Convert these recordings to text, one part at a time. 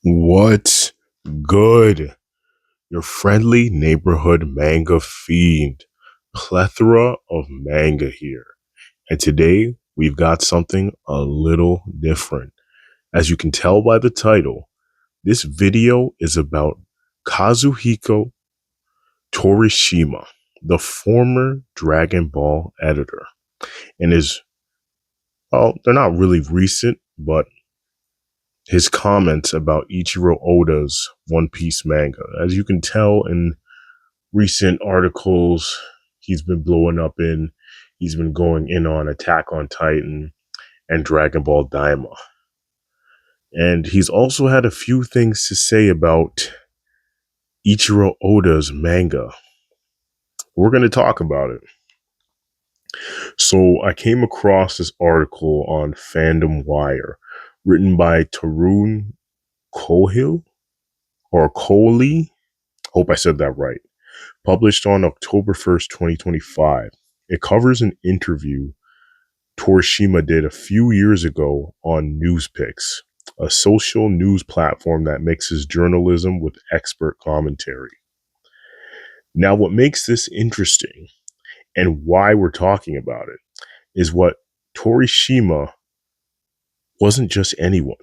What's good? Your friendly neighborhood manga fiend. Plethora of manga here. And today we've got something a little different. As you can tell by the title, this video is about Kazuhiko Torishima, the former Dragon Ball editor. And they're not really recent, but his comments about Eiichiro Oda's One Piece manga. As you can tell in recent articles he's been blowing up in, he's been going in on Attack on Titan and Dragon Ball Daima. And he's also had a few things to say about Eiichiro Oda's manga. We're going to talk about it. So I came across this article on Fandom Wire written by Tarun Kohil or Kohli. Hope I said that right. Published on October 1st, 2025. It covers an interview Torishima did a few years ago on Newspicks, a social news platform that mixes journalism with expert commentary. Now, what makes this interesting and why we're talking about it is what Torishima wasn't just anyone.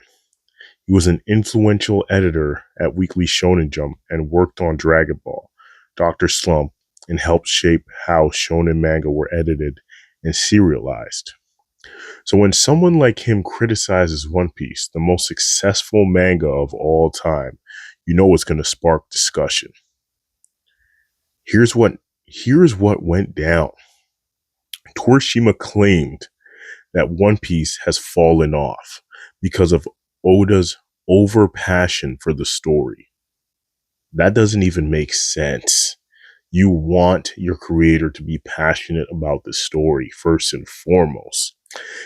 He was an influential editor at Weekly Shonen Jump and worked on Dragon Ball, Dr. Slump, and helped shape how shonen manga were edited and serialized. So when someone like him criticizes One Piece, the most successful manga of all time, you know it's going to spark discussion. Here's what went down. Torishima claimed that One Piece has fallen off because of Oda's over-passion for the story. That doesn't even make sense. You want your creator to be passionate about the story first and foremost.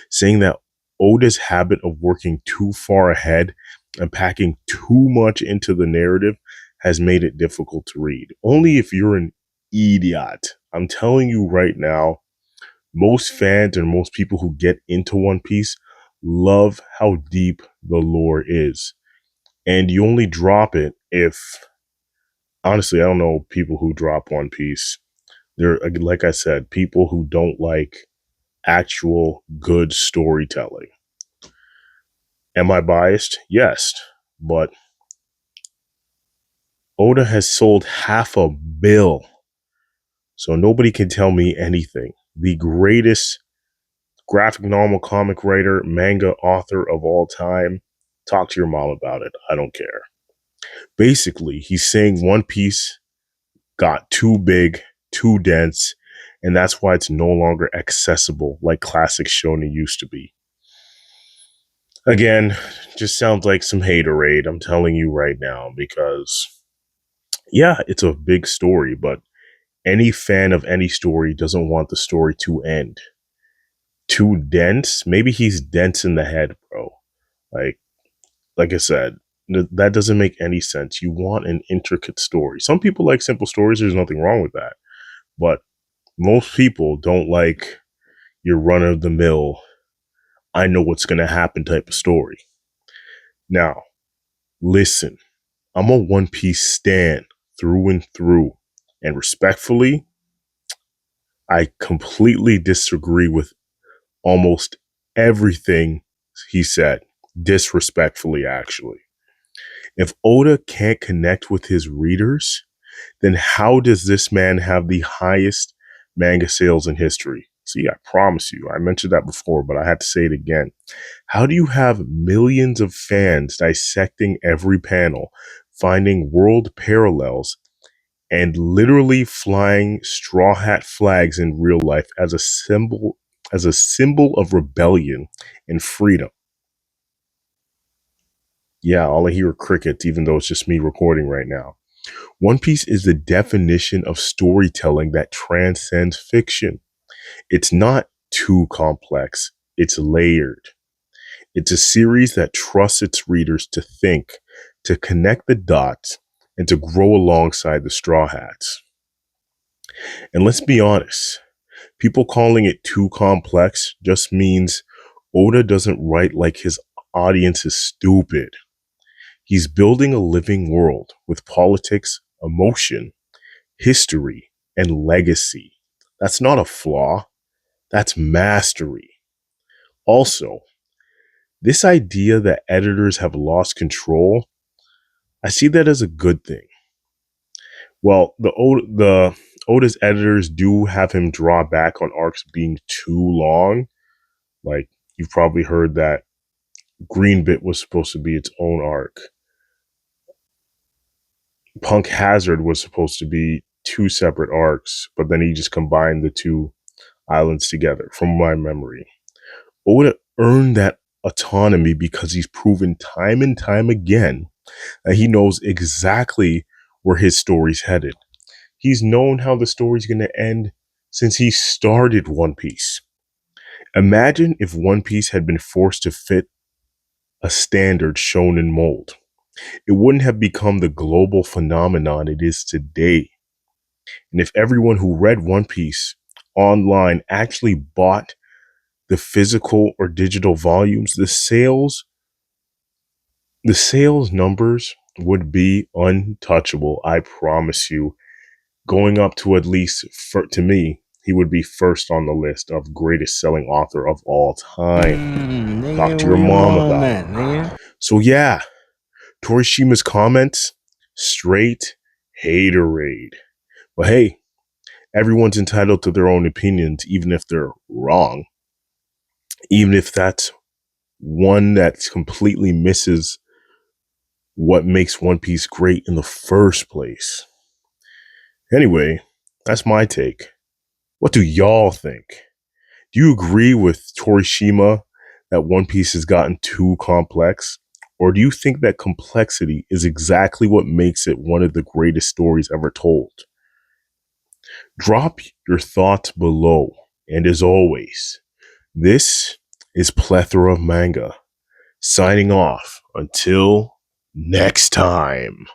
Saying that Oda's habit of working too far ahead and packing too much into the narrative has made it difficult to read. Only if you're an idiot. I'm telling you right now, most fans and most people who get into One Piece love how deep the lore is. And you only drop it if, honestly, I don't know people who drop One Piece. They're, like I said, people who don't like actual good storytelling. Am I biased? Yes. But Oda has sold 500 million. So nobody can tell me anything. The greatest graphic novel comic writer, manga author of all time. Talk to your mom about it. I don't care. Basically, he's saying One Piece got too big, too dense, and that's why it's no longer accessible like classic shonen used to be. Again, just sounds like some haterade, I'm telling you right now, because yeah, it's a big story, but any fan of any story doesn't want the story to end. Too dense? Maybe he's dense in the head, bro. Like I said, that doesn't make any sense. You want an intricate story. Some people like simple stories. There's nothing wrong with that. But most people don't like your run of the mill, I know what's going to happen type of story. Now, listen, I'm a One Piece stan through and through. And respectfully, I completely disagree with almost everything he said. Disrespectfully, actually. If Oda can't connect with his readers, then how does this man have the highest manga sales in history? See, I promise you, I mentioned that before, but I had to say it again. How do you have millions of fans dissecting every panel, finding world parallels, and literally flying straw hat flags in real life as a symbol of rebellion and freedom? Yeah, all I hear are crickets, even though it's just me recording right now. One Piece is the definition of storytelling that transcends fiction. It's not too complex. It's layered. It's a series that trusts its readers to think, to connect the dots, and to grow alongside the Straw Hats. And let's be honest, people calling it too complex just means Oda doesn't write like his audience is stupid. He's building a living world with politics, emotion, history, and legacy. That's not a flaw. That's mastery. Also, this idea that editors have lost control, I see that as a good thing. Well, the Oda's editors do have him draw back on arcs being too long. Like, you've probably heard that Green Bit was supposed to be its own arc. Punk Hazard was supposed to be two separate arcs, but then he just combined the two islands together, from my memory. Oda earned that autonomy because he's proven time and time again that he knows exactly where his story's headed. He's known how the story's going to end since he started One Piece. Imagine if One Piece had been forced to fit a standard shonen mold. It wouldn't have become the global phenomenon it is today. And if everyone who read One Piece online actually bought the physical or digital volumes, the sales numbers would be untouchable. I promise you. Going up to at least, to me, he would be first on the list of greatest selling author of all time. Talk to your mom about it. So yeah, Torishima's comments, straight haterade. But hey, everyone's entitled to their own opinions, even if they're wrong. Even if that's one that completely misses what makes One Piece great in the first place. Anyway, that's my take. What do y'all think? Do you agree with Torishima that One Piece has gotten too complex? Or do you think that complexity is exactly what makes it one of the greatest stories ever told? Drop your thoughts below. And as always, this is Plethora of Manga. Signing off until next time.